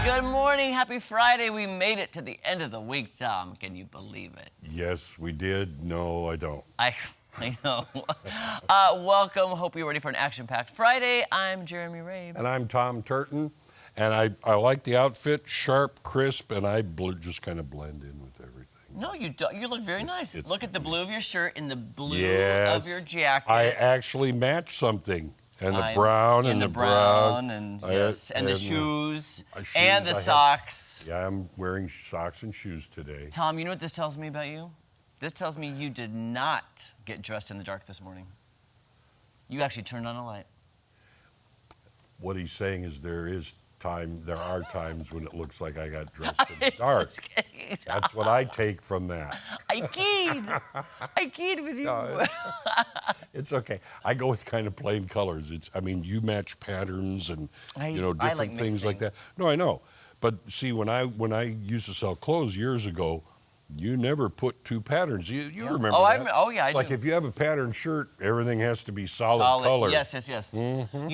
Good morning. Happy Friday. We made it to the end of the week, Tom. Can you believe it? Yes, we did. No, I don't. I know. Welcome. Hope you're ready for an action-packed Friday. I'm Jeremy Rabe. And I'm Tom Trtan. And I like the outfit, sharp, crisp, and I just kind of blend in with everything. No, you don't. You look very nice. Look at the blue of your shirt and the blue of your jacket. I actually match something. And the brown and the brown. And yes, and the shoes and the socks. Yeah, I'm wearing socks and shoes today. Tom, you know what this tells me about you? This tells me you did not get dressed in the dark this morning. You actually turned on a light. What he's saying is there are times when it looks like I got dressed in the dark. That's what I take from that. I keyed with you. No, it's okay. I go with kind of plain colors. You match patterns and different things like that. No, I know. But see, when I used to sell clothes years ago, you never put two patterns. You remember that? I do. Like if you have a patterned shirt, everything has to be solid color. Yes. Mm-hmm.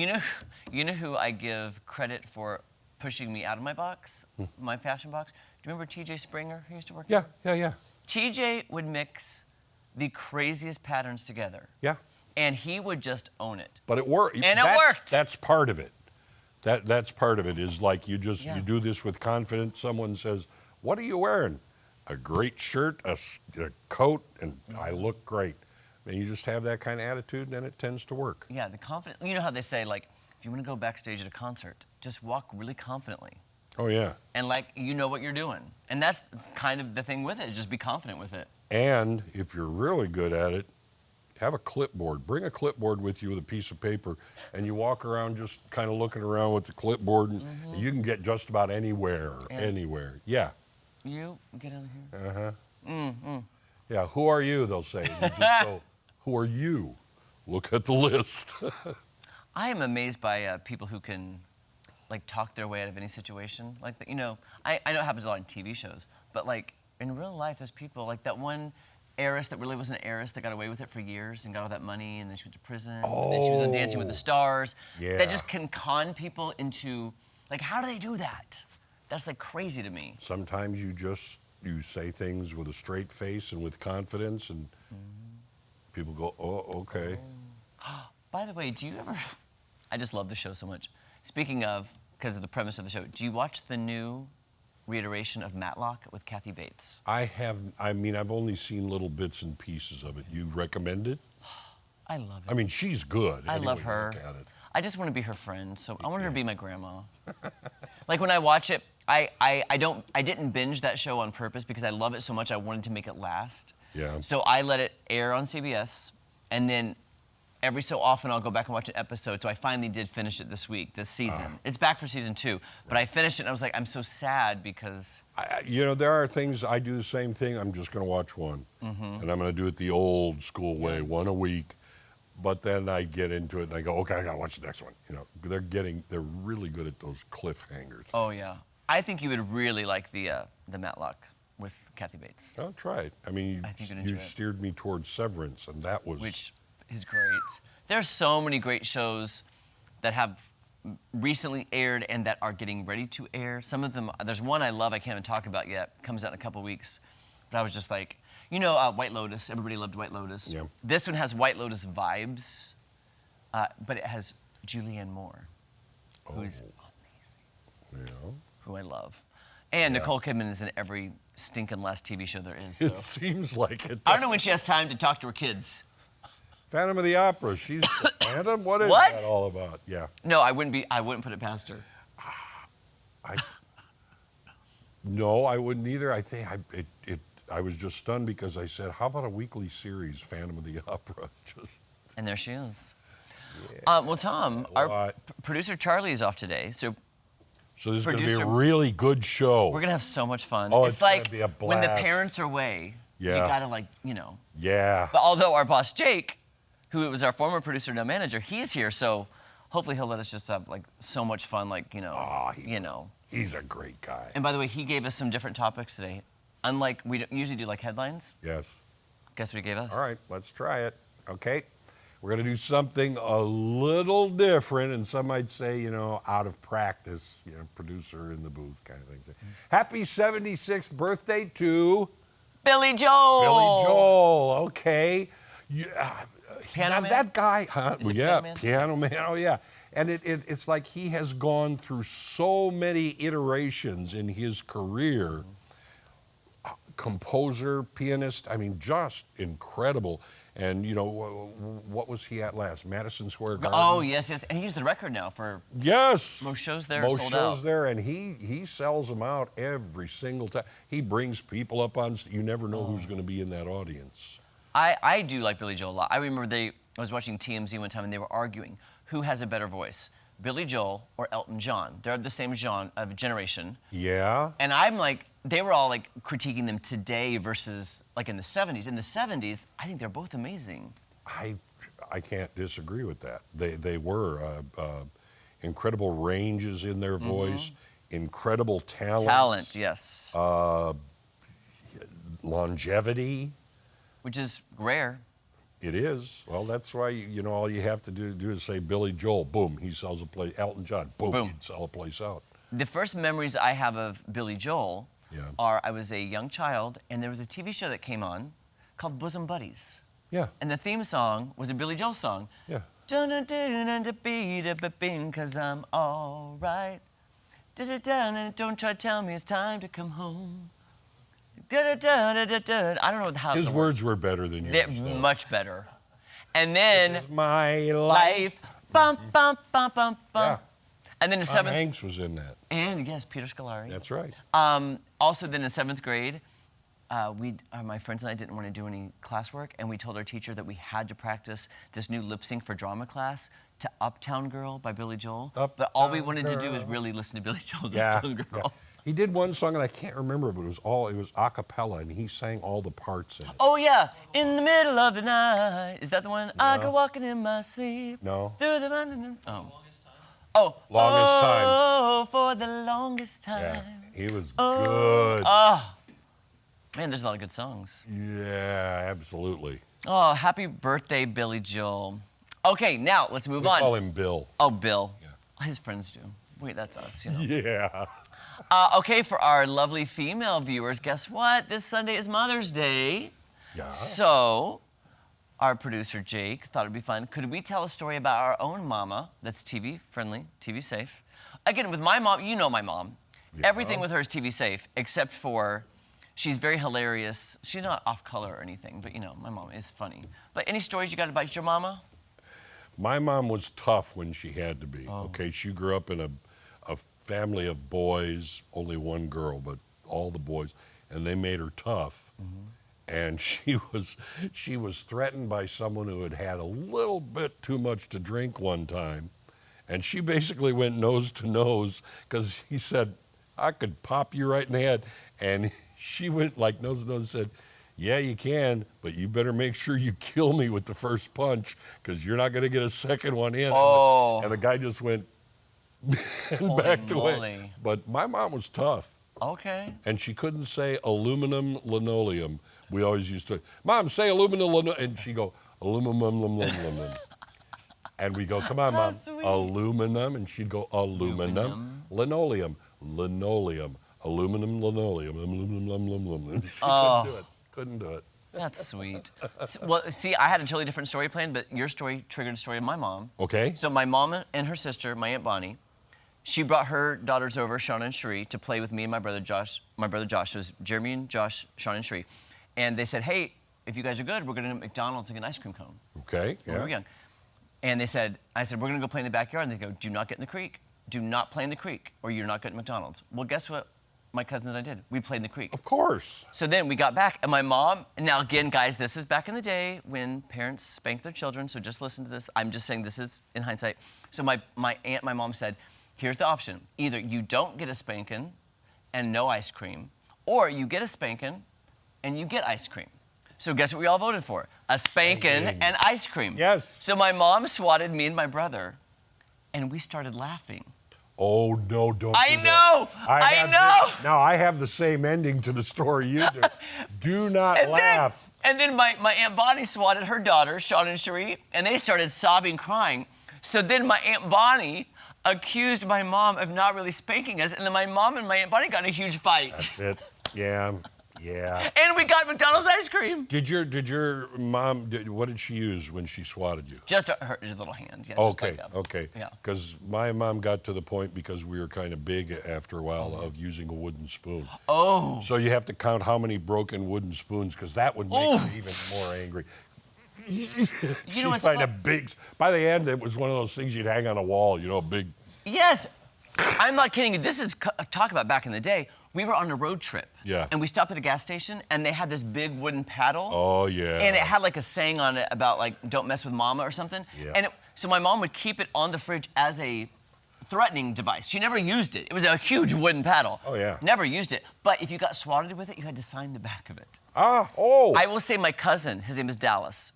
You know who I give credit for pushing me out of my box, my fashion box? Do you remember TJ Springer, who used to work here? Yeah. TJ would mix the craziest patterns together. Yeah. And he would just own it. But it worked. And it worked. That's part of it. That's part of it is like you do this with confidence. Someone says, "What are you wearing?" A great shirt, a coat, and I look great. And you just have that kind of attitude, and it tends to work. Yeah, the confidence. You know how they say, like, if you want to go backstage at a concert, just walk really confidently. Oh, yeah. And, like, you know what you're doing. And that's kind of the thing with it, is just be confident with it. And if you're really good at it, have a clipboard. Bring a clipboard with you with a piece of paper, and you walk around just kind of looking around with the clipboard, and you can get just about anywhere. Yeah. You get out of here. Yeah, who are you, they'll say. You just go, who are you? Look at the list. I am amazed by people who can, like, talk their way out of any situation. Like, I know it happens a lot in TV shows, but, like, in real life, there's people, like that one heiress that really wasn't an heiress that got away with it for years and got all that money, and then she went to prison. And then she was on Dancing with the Stars. Yeah. That just can con people into, like, how do they do that? That's, like, crazy to me. Sometimes you say things with a straight face and with confidence, and people go, "Oh, okay." By the way, do you ever... I just love the show so much. Speaking of, because of the premise of the show, do you watch the new reiteration of Matlock with Kathy Bates? I have. I've only seen little bits and pieces of it. You recommend it? I love it. I mean, she's good. I love her. Look at it. I just want to be her friend, so I want her to be my grandma. Like when I watch it, I didn't binge that show on purpose because I love it so much I wanted to make it last. Yeah. So I let it air on CBS, and then every so often I'll go back and watch an episode. So I finally did finish it this season. It's back for season 2, but I finished it and I was like, I'm so sad because... there are things, I do the same thing. I'm just going to watch one, and I'm going to do it the old school way, one a week. But then I get into it and I go, okay, I got to watch the next one. They're really good at those cliffhangers. Oh yeah, I think you would really like the Matlock with Kathy Bates. I'll try it. I mean, you steered me towards Severance, and that was... Which is great. There's so many great shows that have recently aired and that are getting ready to air. Some of them, there's one I love I can't even talk about yet. Comes out in a couple weeks. But I was just like, White Lotus. Everybody loved White Lotus. Yeah. This one has White Lotus vibes, but it has Julianne Moore, who's amazing. Yeah. Who I love. And Nicole Kidman is in every stinking last TV show there is. It seems like it. I don't know when she has time to talk to her kids. Phantom of the Opera. She's the Phantom? What is that all about? Yeah. No, I wouldn't put it past her. No, I wouldn't either. I think I was just stunned because I said, how about a weekly series, Phantom of the Opera? And there she is. Yeah. Well, Tom, our producer Charlie is off today, so this is going to be a really good show. We're going to have so much fun. Oh, it's like be a blast. when the parents are away, you got to Yeah. But although our boss Jake, who was our former producer and now manager, he's here, so hopefully he'll let us just have so much fun, He's a great guy. And by the way, he gave us some different topics today. Unlike we usually do headlines. Yes. Guess what he gave us? All right, let's try it. Okay. We're going to do something a little different, and some might say, you know, out of practice, you know, producer in the booth kind of thing. Happy 76th birthday to Billy Joel. Billy Joel, okay. Piano Man? That guy, huh? Is it Yeah, Piano Man? Piano Man, oh yeah. And it's like he has gone through so many iterations in his career. Composer, pianist, I mean, just incredible. And, you know, what was he at last? Madison Square Garden? Oh, yes. And he's the record now for most shows there. Most sold shows out. there, and he sells them out every single time. He brings people up on stage. You never know who's going to be in that audience. I do like Billy Joel a lot. I remember I was watching TMZ one time, and they were arguing who has a better voice, Billy Joel or Elton John. They're the same generation. Yeah. And I'm like, they were all like critiquing them today versus like in the 70s. In the 70s, I think they're both amazing. I can't disagree with that. They were incredible ranges in their voice, incredible talent. Talent, yes. Longevity. Which is rare. It is. Well, that's why, you know, all you have to do is say Billy Joel, boom, he sells a place. Elton John, boom, he'd sell a place out. The first memories I have of Billy Joel are I was a young child, and there was a TV show that came on called Bosom Buddies. Yeah. And the theme song was a Billy Joel song. Yeah. Cause I'm all right. Don't try to tell me it's time to come home. I don't know how his words were better than yours. They're much better. And then this is my life. Bum, bum, bum, bum, bum. Yeah. And then in Tom seventh. Hanks was in that. And yes, Peter Scolari. That's right. Also, then in 7th grade, my friends and I didn't want to do any classwork, and we told our teacher that we had to practice this new lip sync for drama class to Uptown Girl by Billy Joel. But all we wanted to do was really listen to Billy Joel's Uptown Girl. Yeah. He did one song, and I can't remember, but it was a cappella, and he sang all the parts in it. Oh, yeah. In the middle of the night. Is that the one? I go walking in my sleep. No. Through the mountain. Oh. Longest Time. Oh, for the longest time. Yeah, he was good. Man, there's a lot of good songs. Yeah, absolutely. Oh, happy birthday, Billy Joel. Okay, now let's move on. We call him Bill. Oh, Bill. Yeah. His friends do. Wait, that's us, you know. Yeah. Okay, for our lovely female viewers, guess what? This Sunday is Mother's Day. Yeah. So, our producer, Jake, thought it'd be fun. Could we tell a story about our own mama that's TV friendly, TV safe? Again, with my mom, you know my mom. Yeah. Everything with her is TV safe, except for she's very hilarious. She's not off color or anything, but you know, my mom is funny. But any stories you got about your mama? My mom was tough when she had to be. Okay, she grew up in a family of boys, only one girl, but all the boys, and they made her tough. And she was threatened by someone who had had a little bit too much to drink one time, and she basically went nose to nose because he said, "I could pop you right in the head," and she went like nose to nose and said, "Yeah, you can, but you better make sure you kill me with the first punch because you're not going to get a second one in." Oh. And the guy just went and backed away. But my mom was tough. Okay. And she couldn't say aluminum linoleum. We always used to, "Mom, say aluminum linoleum." And she'd go, aluminum. And we go, "Come on, Mom." Sweet. Aluminum. And she'd go, aluminum. Linoleum. Aluminum, linoleum. She couldn't do it. That's sweet. Well, see, I had a totally different story planned, but your story triggered a story of my mom. Okay. So my mom and her sister, my Aunt Bonnie, she brought her daughters over, Shauna and Sheree, to play with me and my brother Josh. My brother Josh, was Jeremy and Josh, Shauna and Sheree. And they said, "Hey, if you guys are good, we're going to McDonald's and get an ice cream cone." Okay, When we were young. And I said, "We're going to go play in the backyard." And they go, "Do not get in the creek. Do not play in the creek, or you're not getting McDonald's." Well, guess what my cousins and I did? We played in the creek. Of course. So then we got back, and my mom, and now again, guys, this is back in the day when parents spanked their children, so just listen to this. I'm just saying this is in hindsight. So my mom said, "Here's the option. Either you don't get a spanking and no ice cream, or you get a spanking and you get ice cream." So guess what we all voted for? A spanking and ice cream. Yes. So my mom swatted me and my brother, and we started laughing. Oh, no, don't I do know. that. I know. Now, I have the same ending to the story you do. Do not laugh. And then my Aunt Bonnie swatted her daughters, Sean and Cherie, and they started sobbing, crying. So then my Aunt Bonnie accused my mom of not really spanking us, and then my mom and my Aunt Bonnie got in a huge fight. That's it. Yeah. Yeah. And we got McDonald's ice cream. Did your mom, what did she use when she swatted you? Just her little hand. Yeah, Okay, just like okay. Yeah. Because my mom got to the point, because we were kind of big after a while, of using a wooden spoon. Oh. So you have to count how many broken wooden spoons, because that would make her even more angry. You know what's kind of big. By the end, it was one of those things you'd hang on a wall, big. Yes. I'm not kidding you. This is talk about back in the day. We were on a road trip. Yeah. And we stopped at a gas station, and they had this big wooden paddle. Oh, yeah. And it had like a saying on it about like, don't mess with mama or something. Yeah. And so my mom would keep it on the fridge as a threatening device. She never used it. It was a huge wooden paddle. Oh, yeah. Never used it. But if you got swatted with it, you had to sign the back of it. Oh. I will say my cousin, his name is Dallas.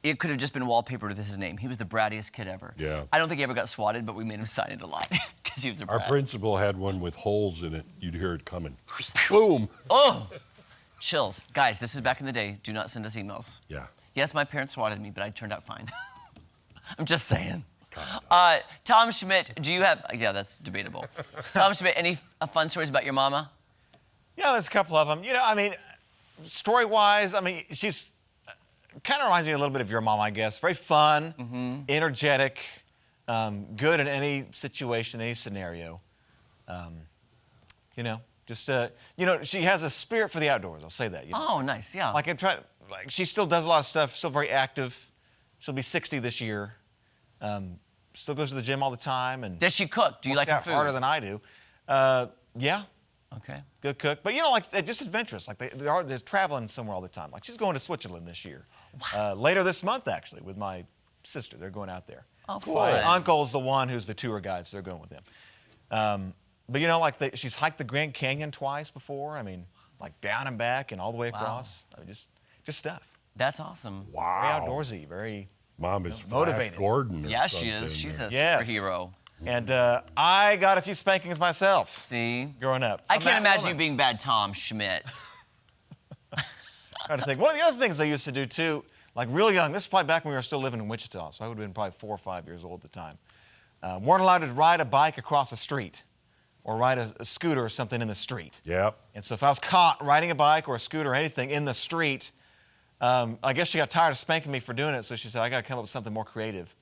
It could have just been wallpapered with his name. He was the brattiest kid ever. Yeah. I don't think he ever got swatted, but we made him sign it a lot because he was a brat. Our principal had one with holes in it. You'd hear it coming. Boom. Oh, chills. Guys, this is back in the day. Do not send us emails. Yeah. Yes, my parents swatted me, but I turned out fine. I'm just saying. Tom Schmidt, do you have... Yeah, that's debatable. Tom Schmidt, any fun stories about your mama? Yeah, there's a couple of them. Story-wise, she's... kind of reminds me a little bit of your mom, I guess. Very fun, energetic, good in any situation, any scenario. She has a spirit for the outdoors. I'll say that. Oh, nice, yeah. She still does a lot of stuff. Still very active. She'll be 60 this year. Still goes to the gym all the time. And does she cook? Do you like her food? Harder than I do. Yeah. Okay. Good cook. But, just adventurous. They're traveling somewhere all the time. She's going to Switzerland this year. Wow. Later this month, actually, with my sister. They're going out there. Oh, cool. My uncle's the one who's the tour guide, so they're going with him. She's hiked the Grand Canyon twice before. Down and back and all the way across. Just stuff. That's awesome. Wow. Very outdoorsy, very Mom is motivated. Flash Gordon. Yeah, she is. She's a superhero. And I got a few spankings myself. See? Growing up. I can't imagine you being bad, Tom Schmidt. Trying to think. One of the other things I used to do, too, real young, this is probably back when we were still living in Wichita, so I would have been probably 4 or 5 years old at the time. Weren't allowed to ride a bike across the street or ride a scooter or something in the street. Yep. And so if I was caught riding a bike or a scooter or anything in the street, I guess she got tired of spanking me for doing it, so she said, I got to come up with something more creative.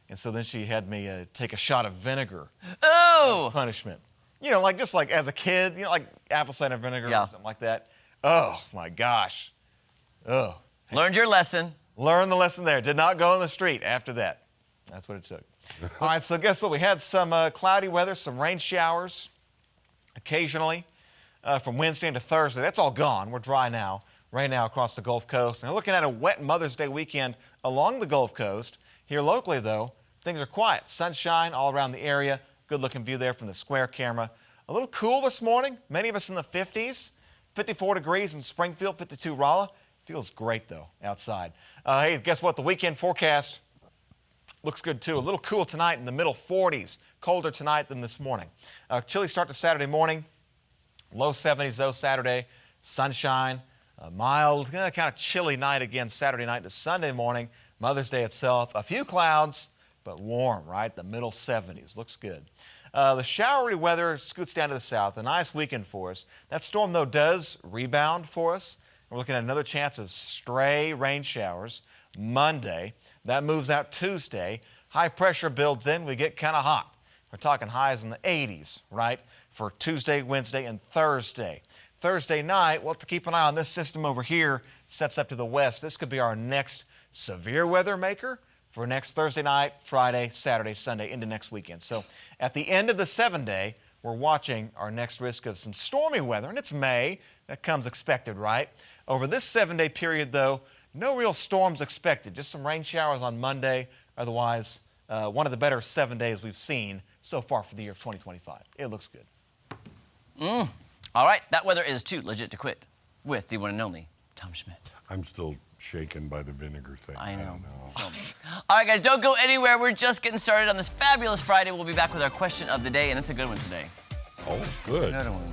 And so then she had me take a shot of vinegar. Oh! As punishment. Just like as a kid, like apple cider vinegar or something like that. Oh, my gosh. Oh. Learned your lesson. Learned the lesson there. Did not go in the street after that. That's what it took. All right, so guess what? We had some cloudy weather, some rain showers occasionally from Wednesday into Thursday. That's all gone. We're dry now, right now across the Gulf Coast. And we're looking at a wet Mother's Day weekend along the Gulf Coast. Here locally, though, things are quiet. Sunshine all around the area. Good-looking view there from the square camera. A little cool this morning. Many of us in the 50s. 54 degrees in Springfield, 52 Rolla. Feels great, though, outside. Hey, guess what? The weekend forecast looks good, too. A little cool tonight in the middle 40s. Colder tonight than this morning. Chilly start to Saturday morning. Low 70s, though, Saturday. Sunshine. A mild, kind of chilly night again Saturday night to Sunday morning. Mother's Day itself. A few clouds, but warm, right? The middle 70s. Looks good. The showery weather scoots down to the south. A nice weekend for us. That storm, though, does rebound for us. We're looking at another chance of stray rain showers Monday. That moves out Tuesday. High pressure builds in. We get kind of hot. We're talking highs in the 80s, right, for Tuesday, Wednesday, and Thursday. Thursday night, we'll have to keep an eye on this system over here. Sets up to the west. This could be our next severe weather maker for next Thursday night, Friday, Saturday, Sunday, into next weekend. So at the end of the 7-day, we're watching our next risk of some stormy weather, and it's May. That comes expected, right? Over this 7-day period, though, no real storms expected. Just some rain showers on Monday. Otherwise, one of the better 7 days we've seen so far for the year of 2025. It looks good. All right, that weather is too legit to quit with the one and only Tom Schmidt. I'm still shaken by the vinegar thing. I know. don't know. So, all right, guys, don't go anywhere. We're just getting started on this fabulous Friday. We'll be back with our question of the day, and it's a good one today. Oh, good. Another one.